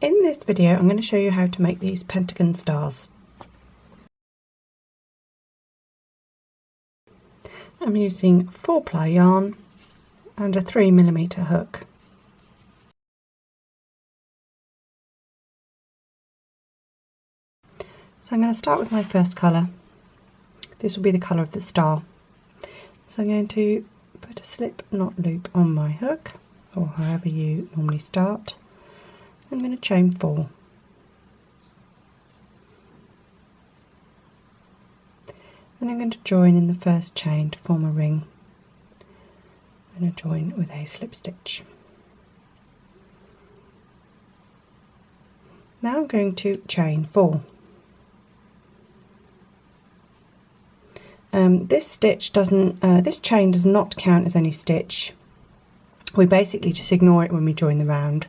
In this video I'm going to show you how to make these pentagon stars. I'm using 4-ply yarn and a 3mm hook. So I'm going to start with my first colour. This will be the colour of the star. So I'm going to put a slip knot loop on my hook, or however you normally start. I'm going to chain 4. And I'm going to join in the first chain to form a ring. I'm going to join with a slip stitch. Now I'm going to chain 4. This chain does not count as any stitch. We basically just ignore it when we join the round,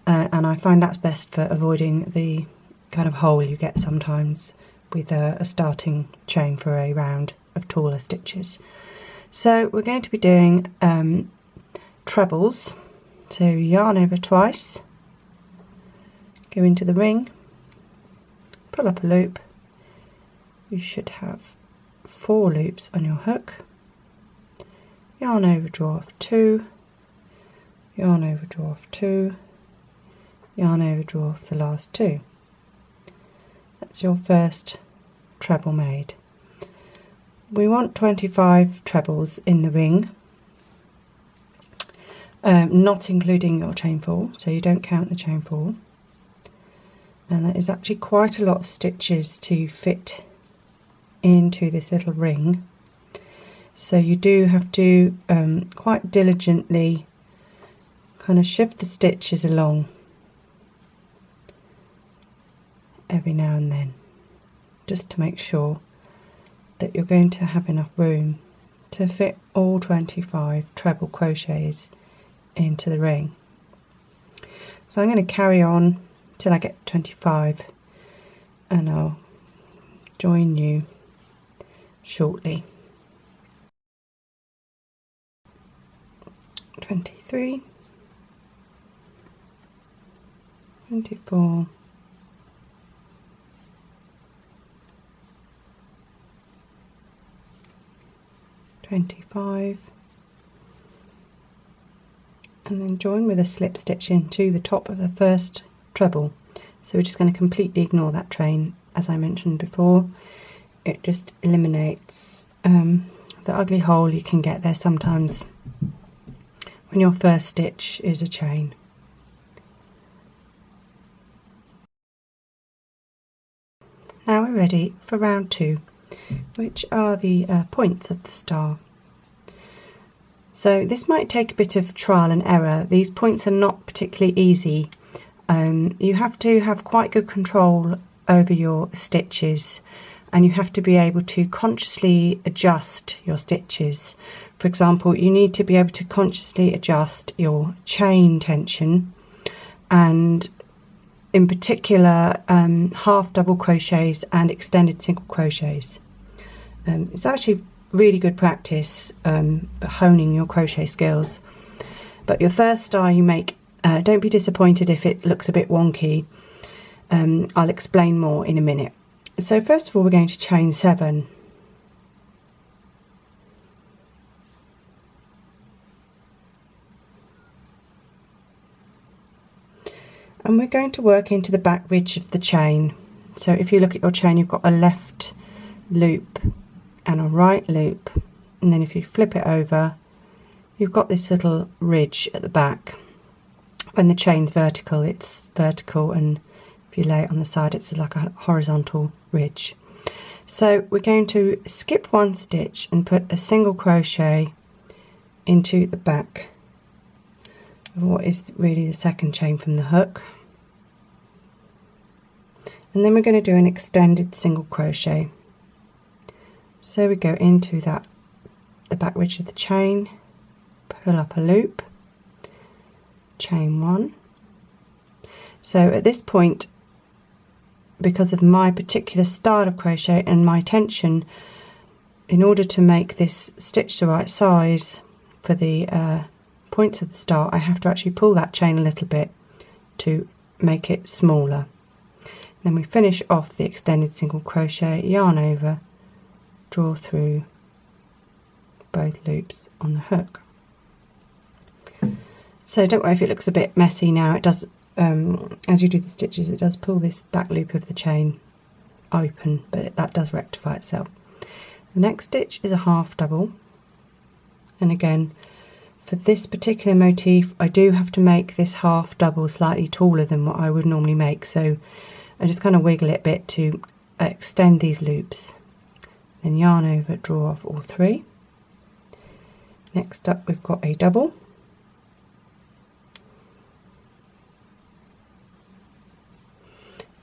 and I find that's best for avoiding the kind of hole you get sometimes with a starting chain for a round of taller stitches. So we're going to be doing trebles. So yarn over twice, go into the ring, pull up a loop. You should have 4 loops on your hook, yarn over, draw off 2, yarn over, draw off 2, yarn over, draw off the last 2. That's your first treble made. We want 25 trebles in the ring, not including your chain 4, so you don't count the chain 4, and that is actually quite a lot of stitches to fit into this little ring, so you do have to quite diligently kind of shift the stitches along every now and then, just to make sure that you're going to have enough room to fit all 25 treble crochets into the ring. So I'm going to carry on till I get 25, and I'll join you shortly. 23, 24, 25, and then join with a slip stitch into the top of the first treble. So we're just going to completely ignore that chain, as I mentioned before. It just eliminates the ugly hole you can get there sometimes when your first stitch is a chain. Now we're ready for round 2, which are the points of the star. So this might take a bit of trial and error. These points are not particularly easy. You have to have quite good control over your stitches, and you have to be able to consciously adjust your stitches. For example, you need to be able to consciously adjust your chain tension, and in particular half double crochets and extended single crochets. It's actually really good practice for honing your crochet skills. But your first star you make, don't be disappointed if it looks a bit wonky. I'll explain more in a minute. So first of all, we're going to chain 7. And we're going to work into the back ridge of the chain. So if you look at your chain, you've got a left loop and a right loop, and then if you flip it over, you've got this little ridge at the back. When the chain's vertical, it's vertical, and if you lay it on the side, it's like a horizontal ridge. So we're going to skip 1 stitch and put a single crochet into the back of what is really the second chain from the hook, and then we're going to do an extended single crochet. So we go into the back ridge of the chain, pull up a loop, chain 1. So at this point, because of my particular style of crochet and my tension, in order to make this stitch the right size for the points of the star, I have to actually pull that chain a little bit to make it smaller. Then we finish off the extended single crochet, yarn over, draw through both loops on the hook. So don't worry if it looks a bit messy now. It does, as you do the stitches, it does pull this back loop of the chain open, but that does rectify itself. The next stitch is a half double, and again for this particular motif I do have to make this half double slightly taller than what I would normally make, so I just kind of wiggle it a bit to extend these loops. Then yarn over, draw off all three. Next up we've got a double,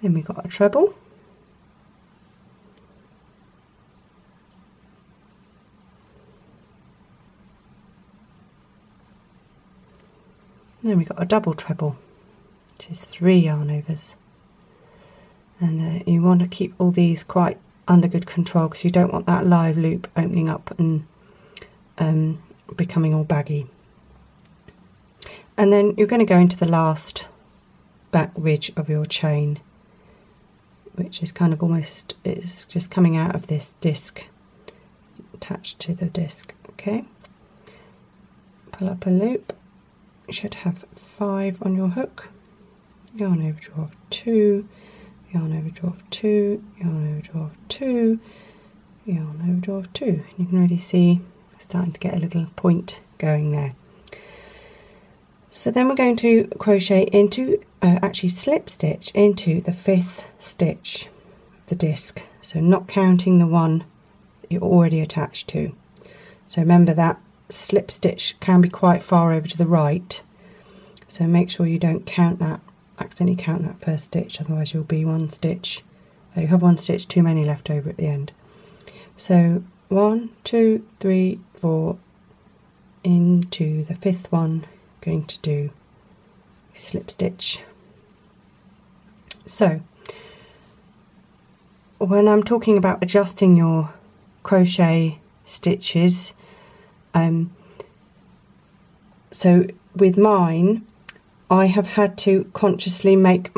then we've got a treble, and then we've got a double treble, which is 3 yarn overs. And you want to keep all these quite under good control because you don't want that live loop opening up and becoming all baggy. And then you're going to go into the last back ridge of your chain, which is kind of almost, it's just coming out of this disc, it's attached to the disc. Okay, pull up a loop. You should have 5 on your hook, yarn over, draw off 2, yarn over, draw off 2, yarn over, draw off 2, yarn over, draw off 2. You can already see starting to get a little point going there. So then we're going to crochet into, actually slip stitch into the 5th stitch of the disc, so not counting the one that you're already attached to. So remember that slip stitch can be quite far over to the right, so make sure you don't count that, accidentally count that first stitch, otherwise you'll be one stitch, you have one stitch too many left over at the end. So 1, 2, 3, 4 into the 5th one, going to do slip stitch. So when I'm talking about adjusting your crochet stitches, so with mine I have had to consciously make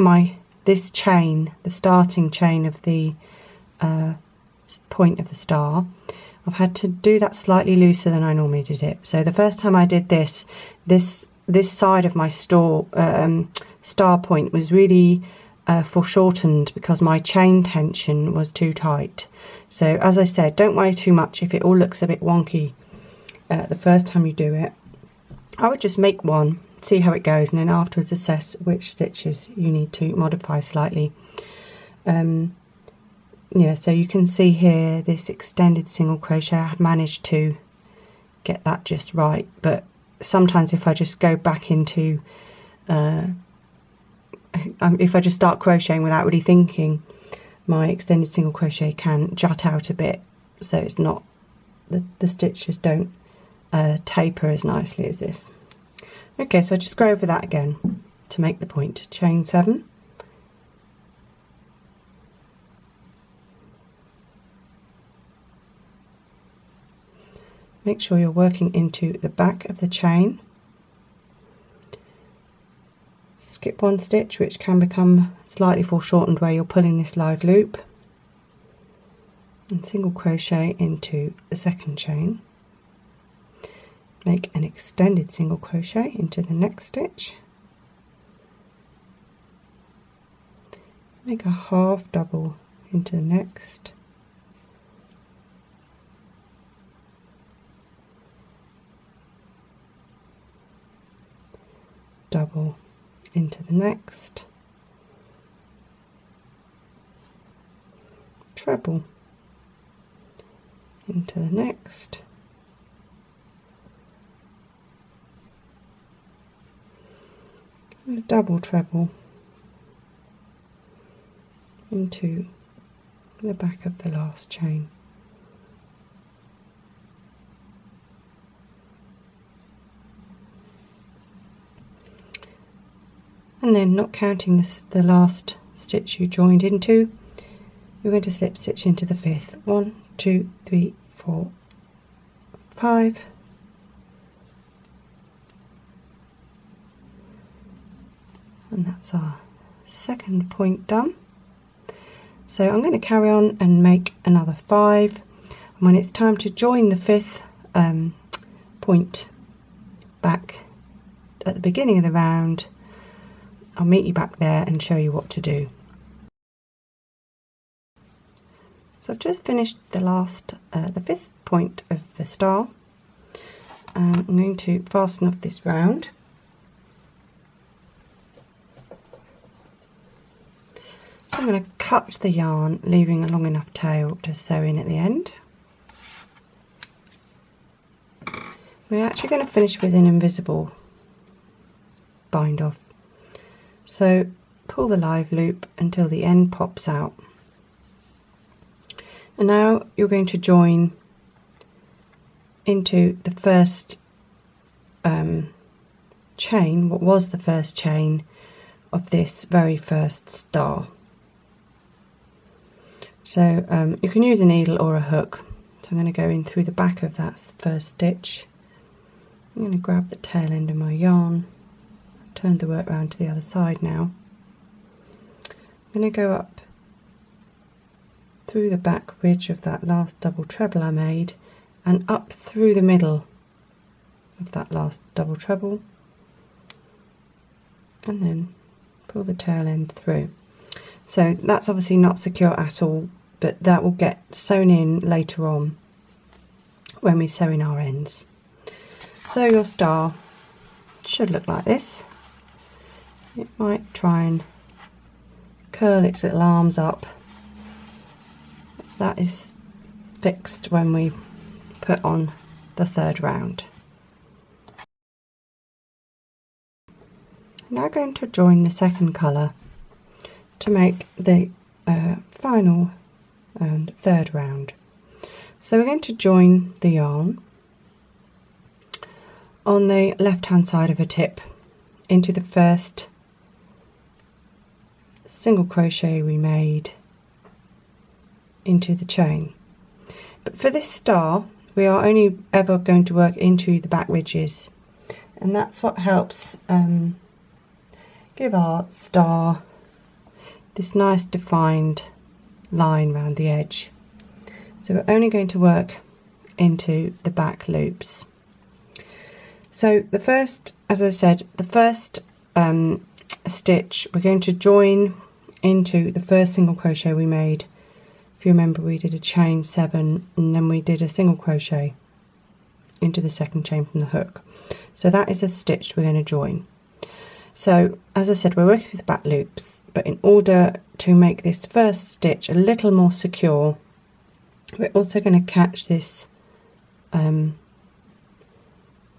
this chain, the starting chain of the point of the star, I've had to do that slightly looser than I normally did it. So the first time I did this side of my star point was really foreshortened because my chain tension was too tight. So as I said, don't worry too much if it all looks a bit wonky the first time you do it. I would just make one, see how it goes, and then afterwards assess which stitches you need to modify slightly. Yeah, so you can see here this extended single crochet, I've managed to get that just right, but sometimes if I just go back into if I just start crocheting without really thinking, my extended single crochet can jut out a bit, so it's not, the stitches don't taper as nicely as this. Okay, so just go over that again to make the point. Chain 7, make sure you're working into the back of the chain, skip one stitch which can become slightly foreshortened where you're pulling this live loop, and single crochet into the 2nd chain, make an extended single crochet into the next stitch, make a half double into the next, double into the next, treble into the next, and a double treble into the back of the last chain. And then, not counting the last stitch you joined into, you're going to slip stitch into the 5th. 1, 2, 3, 4, 5, and that's our second point done. So I'm going to carry on and make another 5, and when it's time to join the 5th point back at the beginning of the round, I'll meet you back there and show you what to do. So I've just finished the last, the 5th point of the star. I'm going to fasten off this round. So I'm going to cut the yarn, leaving a long enough tail to sew in at the end. We're actually going to finish with an invisible bind off. So pull the live loop until the end pops out. And now you're going to join into the first chain, what was the first chain of this very first star. So you can use a needle or a hook. So I'm going to go in through the back of that first stitch. I'm going to grab the tail end of my yarn, turn the work round to the other side now. I'm going to go up through the back ridge of that last double treble I made and up through the middle of that last double treble, and then pull the tail end through. So that's obviously not secure at all, but that will get sewn in later on when we sew in our ends. So your star should look like this. It might try and curl its little arms up. That is fixed when we put on the 3rd round. Now going to join the 2nd colour to make the final and 3rd round. So we're going to join the yarn on the left hand side of a tip into the first single crochet we made into the chain. But for this star we are only ever going to work into the back ridges, and that's what helps give our star this nice defined line around the edge. So we're only going to work into the back loops. So the first, as I said, the first stitch we're going to join into the first single crochet we made. If you remember, we did a chain 7 and then we did a single crochet into the 2nd chain from the hook. So that is a stitch we're going to join. So as I said, we're working with the back loops, but in order to make this first stitch a little more secure, we're also going to catch this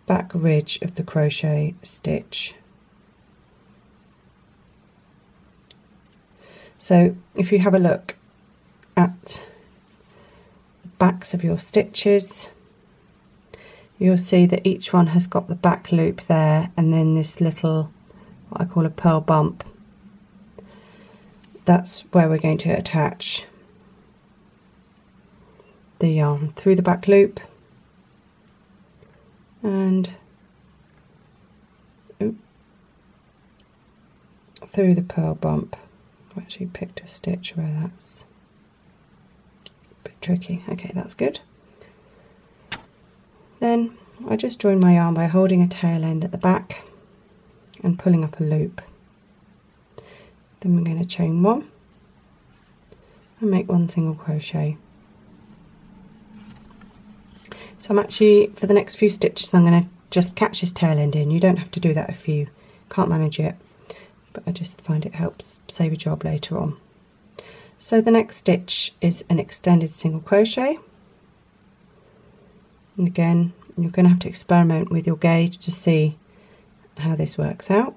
back ridge of the crochet stitch. So if you have a look at the backs of your stitches, you'll see that each one has got the back loop there, and then this little, what I call a pearl bump. That's where we're going to attach the yarn through the back loop and through the pearl bump. I've actually picked a stitch where that's a bit tricky. Okay, that's good. Then I just join my yarn by holding a tail end at the back and pulling up a loop. Then we're going to chain 1 and make 1 single crochet. So I'm actually, for the next few stitches, I'm going to just catch this tail end in. You don't have to do that if you can't manage it, but I just find it helps save a job later on. So the next stitch is an extended single crochet, and again you're going to have to experiment with your gauge to see how this works out.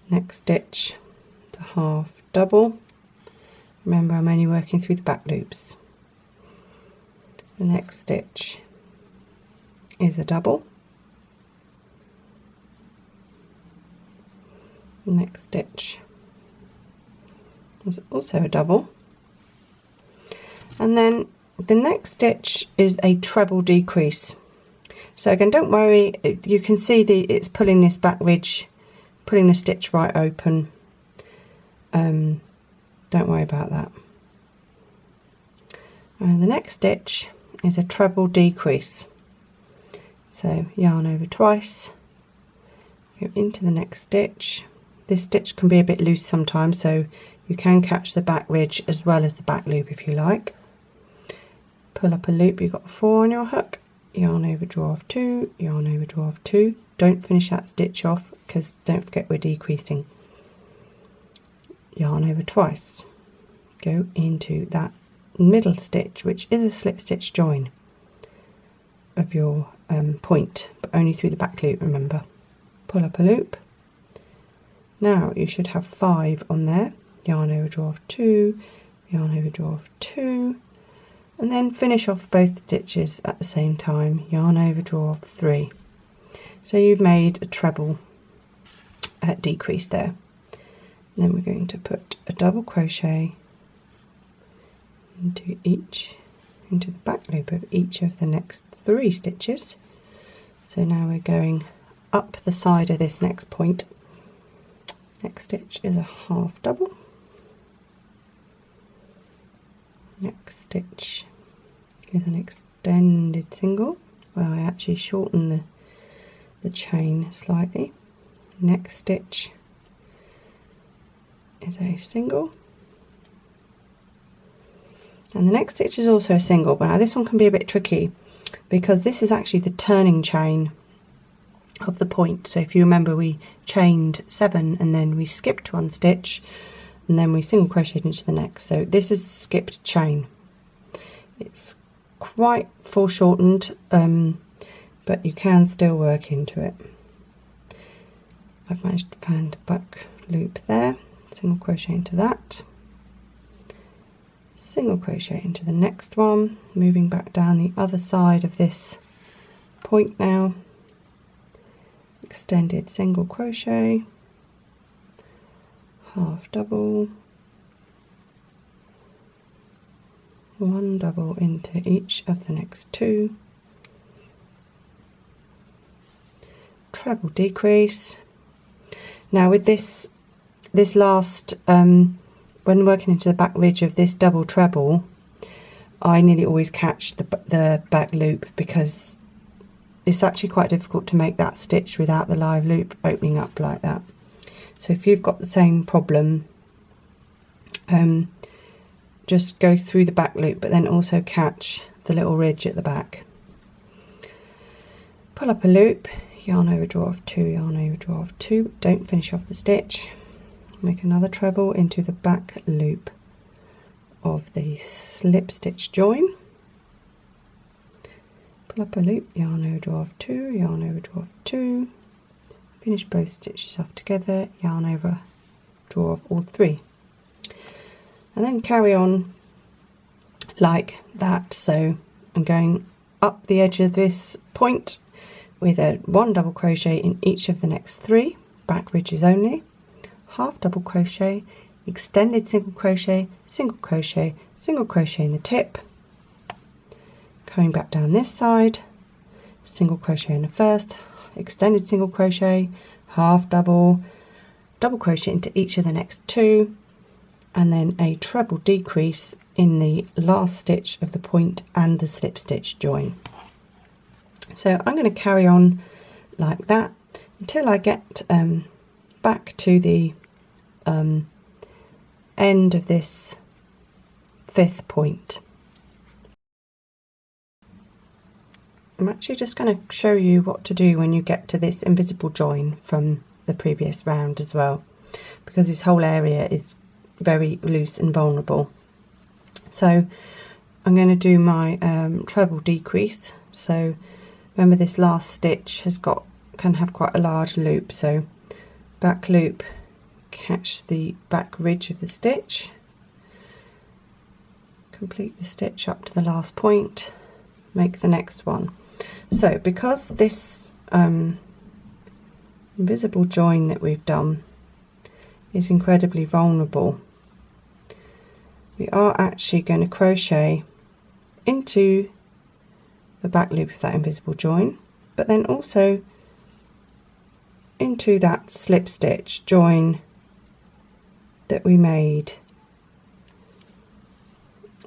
Next stitch is a half double. Remember, I'm only working through the back loops. The next stitch is a double. The next stitch is also a double. And then the next stitch is a treble decrease. So again, don't worry, you can see it's pulling this back ridge pulling the stitch right open. Don't worry about that. And the next stitch is a treble decrease. So yarn over twice, go into the next stitch. This stitch can be a bit loose sometimes, so you can catch the back ridge as well as the back loop if you like. Pull up a loop, you've got 4 on your hook, yarn over, draw off 2, yarn over, draw off 2. Don't finish that stitch off because don't forget we're decreasing. Yarn over twice, go into that middle stitch, which is a slip stitch join of your point, but only through the back loop, remember. Pull up a loop. Now you should have 5 on there. Yarn over, draw off 2, yarn over, draw off 2, and then finish off both stitches at the same time. Yarn over, draw off 3. So you've made a treble decrease there. And then we're going to put a double crochet into the back loop of each of the next 3 stitches. So now we're going up the side of this next point. Next stitch is a half double. Next stitch is an extended single where I actually shorten the chain slightly. Next stitch is a single, and the next stitch is also a single, but now this one can be a bit tricky because this is actually the turning chain of the point. So if you remember, we chained 7 and then we skipped 1 stitch and then we single crocheted into the next. So this is a skipped chain. It's quite foreshortened, but you can still work into it. I've managed to find a back loop there, single crochet into that, single crochet into the next one, moving back down the other side of this point now, extended single crochet, half double, 1 double into each of the next 2, treble decrease. Now with this last when working into the back ridge of this double treble, I nearly always catch the back loop because it's actually quite difficult to make that stitch without the live loop opening up like that. So if you've got the same problem, just go through the back loop but then also catch the little ridge at the back. Pull up a loop, yarn over, draw off 2, yarn over, draw off 2, don't finish off the stitch. Make another treble into the back loop of the slip stitch join. Pull up a loop, yarn over, draw off 2, yarn over, draw off 2, finish both stitches off together, yarn over, draw off all 3, and then carry on like that. So I'm going up the edge of this point with a 1 double crochet in each of the next 3 back ridges only, half double crochet, extended single crochet, single crochet, single crochet in the tip, coming back down this side, single crochet in the first, extended single crochet, half double, double crochet into each of the next 2, and then a treble decrease in the last stitch of the point and the slip stitch join. So I'm going to carry on like that until I get back to the end of this 5th point. I'm actually just going to show you what to do when you get to this invisible join from the previous round as well, because this whole area is very loose and vulnerable. So I'm going to do my treble decrease. So remember, this last stitch can have quite a large loop, so back loop, catch the back ridge of the stitch, complete the stitch up to the last point, make the next one. So because this invisible join that we've done is incredibly vulnerable, we are actually going to crochet into the back loop of that invisible join, but then also into that slip stitch join that we made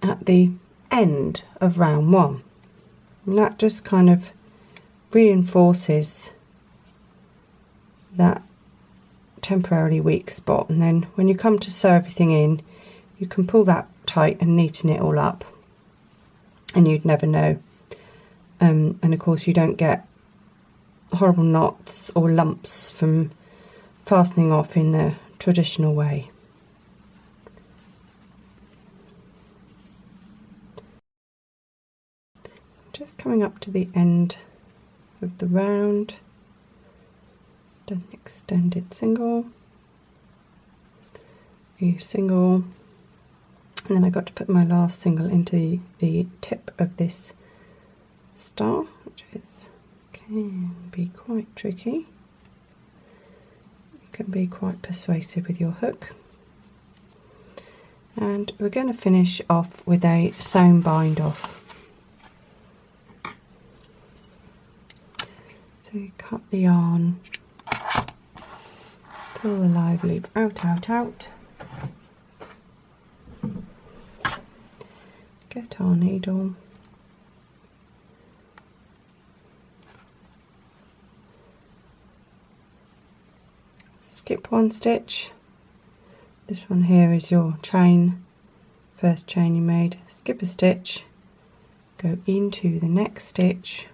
at the end of round 1, and that just kind of reinforces that temporarily weak spot. And then when you come to sew everything in, you can pull that tight and neaten it all up, and you'd never know. And of course you don't get horrible knots or lumps from fastening off in the traditional way. Just coming up to the end of the round, done an extended single, a single, and then I got to put my last single into the tip of this star, which can be quite tricky. You can be quite persuasive with your hook. And we're going to finish off with a sewn bind off. So you cut the yarn, pull the live loop out, get our needle, skip one stitch. This one here is your chain, first chain you made. Skip a stitch, go into the next stitch,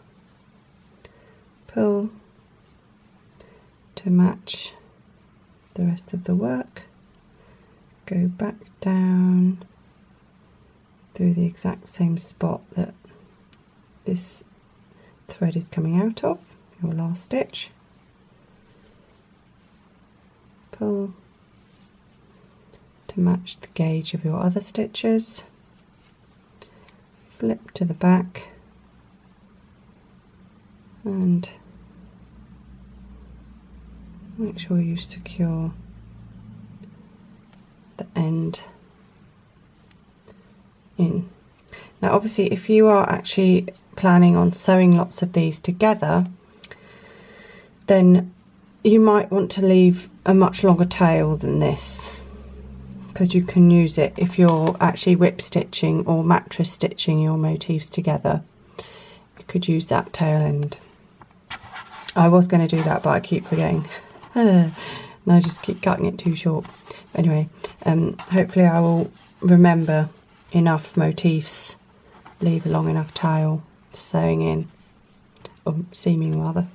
pull to match the rest of the work, go back down through the exact same spot that this thread is coming out of, your last stitch, pull to match the gauge of your other stitches, flip to the back and make sure you secure the end in. Now obviously if you are actually planning on sewing lots of these together, then you might want to leave a much longer tail than this, because you can use it if you're actually whip stitching or mattress stitching your motifs together. You could use that tail end. I was going to do that, but I keep forgetting. And I just keep cutting it too short. Anyway, hopefully I will remember enough motifs, leave a long enough tail for sewing in, or seaming rather.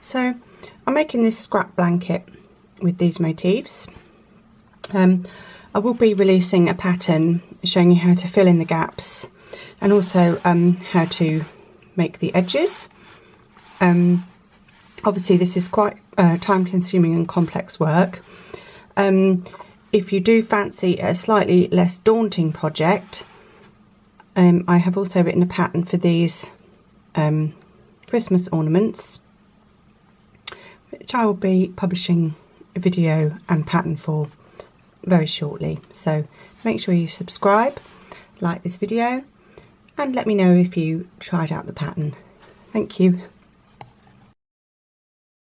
So I'm making this scrap blanket with these motifs. I will be releasing a pattern showing you how to fill in the gaps, and also how to make the edges. Obviously this is quite time consuming and complex work. If you do fancy a slightly less daunting project, I have also written a pattern for these Christmas ornaments, which I will be publishing a video and pattern for very shortly. So make sure you subscribe, like this video, and let me know if you tried out the pattern. Thank you.